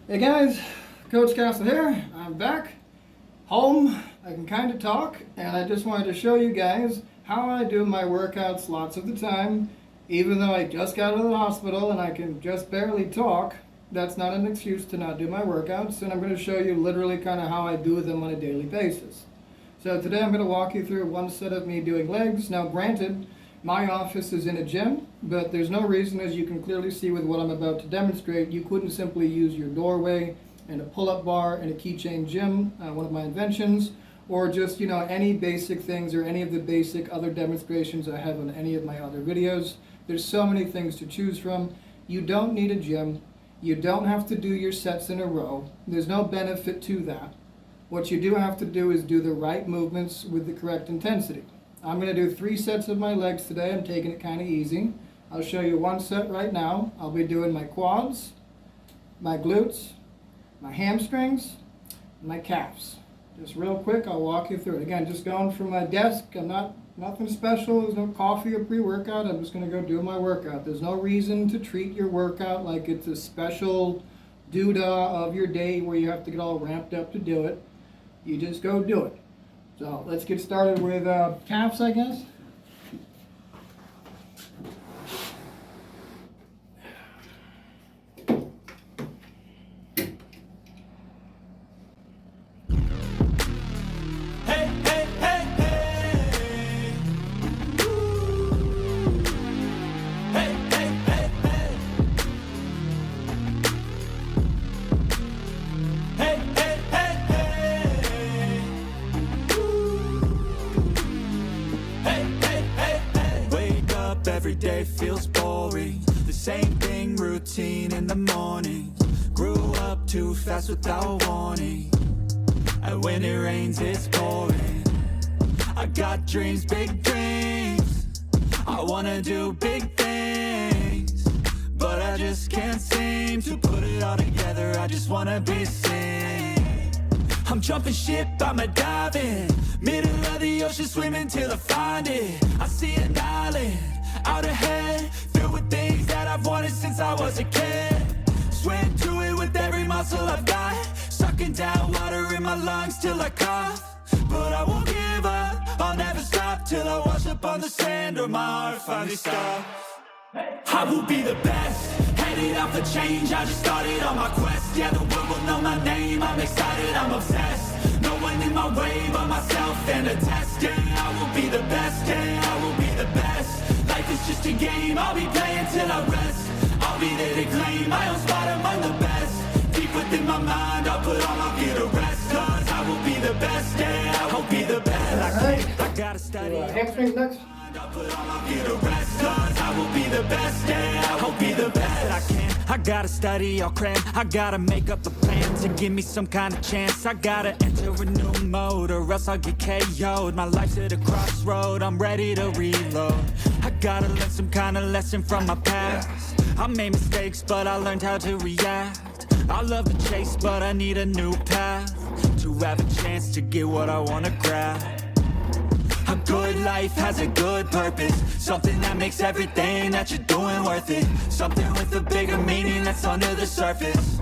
Hey guys, Coach Castle here. I'm back home. I can kind of talk, and I just wanted to show you guys how I do my workouts lots of the time. Even though I just got out of the hospital and I can just barely talk, that's not an excuse to not do my workouts, and I'm going to show you literally kind of how I do them on a daily basis. So today I'm going to walk you through one set of me doing legs. Now granted, my office is in a gym, but there's no reason, as you can clearly see with what I'm about to demonstrate, you couldn't simply use your doorway and a pull-up bar and a keychain gym, one of my inventions, or just, any basic things or any of the basic other demonstrations I have on any of my other videos. There's so many things to choose from. You don't need a gym. You don't have to do your sets in a row. There's no benefit to that. What you do have to do is do the right movements with the correct intensity. I'm going to do 3 sets of my legs today. I'm taking it kind of easy. I'll show you one set right now. I'll be doing my quads, my glutes, my hamstrings, and my calves. Just real quick, I'll walk you through it. Again, just going from my desk. I'm nothing special. There's no coffee or pre-workout. I'm just going to go do my workout. There's no reason to treat your workout like it's a special doodah of your day where you have to get all ramped up to do it. You just go do it. So let's get started with calves, I guess. Every day feels boring, the same thing, routine in the morning. Grew up too fast without warning, and when it rains it's pouring. I got dreams, big dreams, I wanna do big things, but I just can't seem to put it all together. I just wanna be seen. I'm jumping ship, I'm a diving, middle of the ocean, swimming till I find it. I see an island out ahead, filled with things that I've wanted since I was a kid. Swim through it with every muscle I've got, sucking down water in my lungs till I cough. But I won't give up, I'll never stop till I wash up on the sand or my heart finally stops. I will be the best, headed out for change. I just started on my quest. Yeah, the world will know my name. I'm excited, I'm obsessed. No one in my way but myself and a test. Yeah, I will be the best. Yeah, I will be the best. Life is just a game, I'll be playing till I rest. I'll be there to claim my own spot among the best. Deep within my mind, I'll put all my fear to rest. Cause I will be the best, yeah, I will be the best. I gotta study. Hamstrings next. I'll put all my fear to rest. Cause I will be the best, yeah, I will be the best. I gotta study, I'll cram. I gotta make up a plan to give me some kind of chance. I gotta enter a new mode or else I'll get KO'd. My life's at a crossroad, I'm ready to reload. I gotta learn some kind of lesson from my past. I made mistakes, but I learned how to react. I love the chase, but I need a new path to have a chance to get what I wanna grab. A good life has a good purpose, something that makes everything that you're doing worth it. Something with a bigger meaning that's under the surface,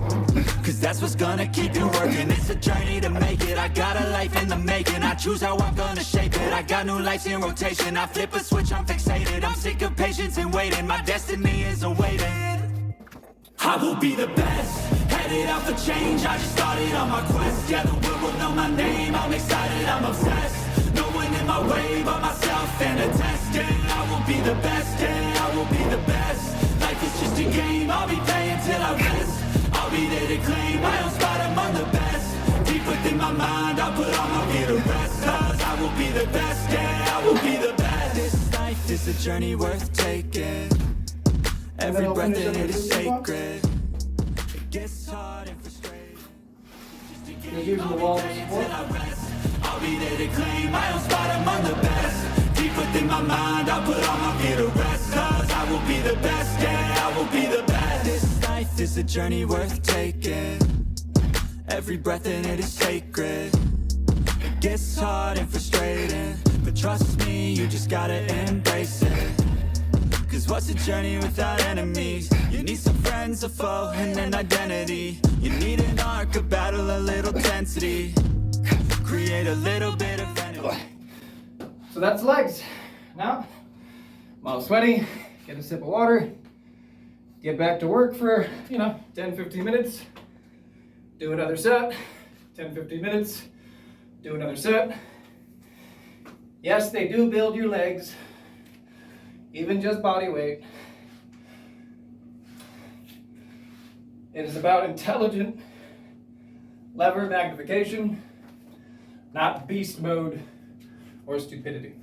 cause that's what's gonna keep you working. It's a journey to make it, I got a life in the making. I choose how I'm gonna shape it, I got new lights in rotation. I flip a switch, I'm fixated, I'm sick of patience and waiting. My destiny is awaiting. I will be the best, headed out for change. I just started on my quest. Yeah, the world will know my name. I'm excited, I'm obsessed. No one in my way but myself and a test. Yeah, I will be the best. Yeah, I will be the best. Life is just a game, I'll be playing till I rest. I'll be there to claim my own spot among the best. Deep within my mind, I'll put all my fear to rest. Cause I will be the best. Yeah, I will be the best. This life is a journey worth taking. Every breath in it is sacred. It gets hard and frustrating. Just a game, I'll be playing till I rest. I'll be there to claim my own spot among the best. Deep within my mind, I'll put all my fear to rest. Cause I will be the best, yeah, I will be the best. This life is a journey worth taking. Every breath in it is sacred. It gets hard and frustrating, but trust me, you just gotta embrace it. Cause what's a journey without enemies? You need some friends, a foe, and an identity. You need an arc, a battle, a little tensity. Create a little bit of energy. So that's legs. Now, I'm all sweaty, get a sip of water, get back to work for, 10-15 minutes, do another set, 10-15 minutes, do another set. Yes, they do build your legs, even just body weight. It is about intelligent lever magnification, not beast mode or stupidity.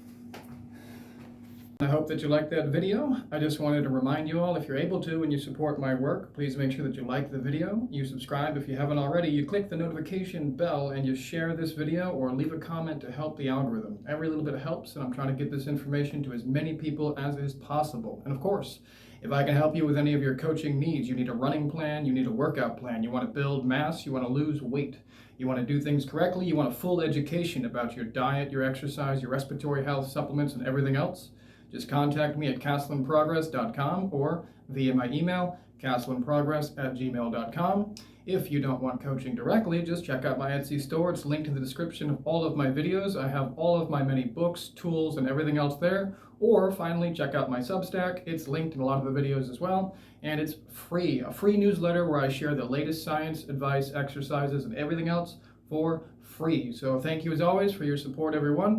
I hope that you liked that video. I just wanted to remind you all, if you're able to and you support my work, please make sure that you like the video, you subscribe if you haven't already, you click the notification bell, and you share this video or leave a comment to help the algorithm. Every little bit helps, and I'm trying to get this information to as many people as is possible. And of course, if I can help you with any of your coaching needs, you need a running plan, you need a workout plan, you want to build mass, you want to lose weight, you want to do things correctly, you want a full education about your diet, your exercise, your respiratory health, supplements, and everything else, just contact me at castleinprogress.com or via my email, castleinprogress@gmail.com. If you don't want coaching directly, just check out my Etsy store. It's linked in the description of all of my videos. I have all of my many books, tools, and everything else there. Or finally, check out my Substack. It's linked in a lot of the videos as well. And it's free, a free newsletter where I share the latest science, advice, exercises, and everything else for free. So thank you as always for your support, everyone.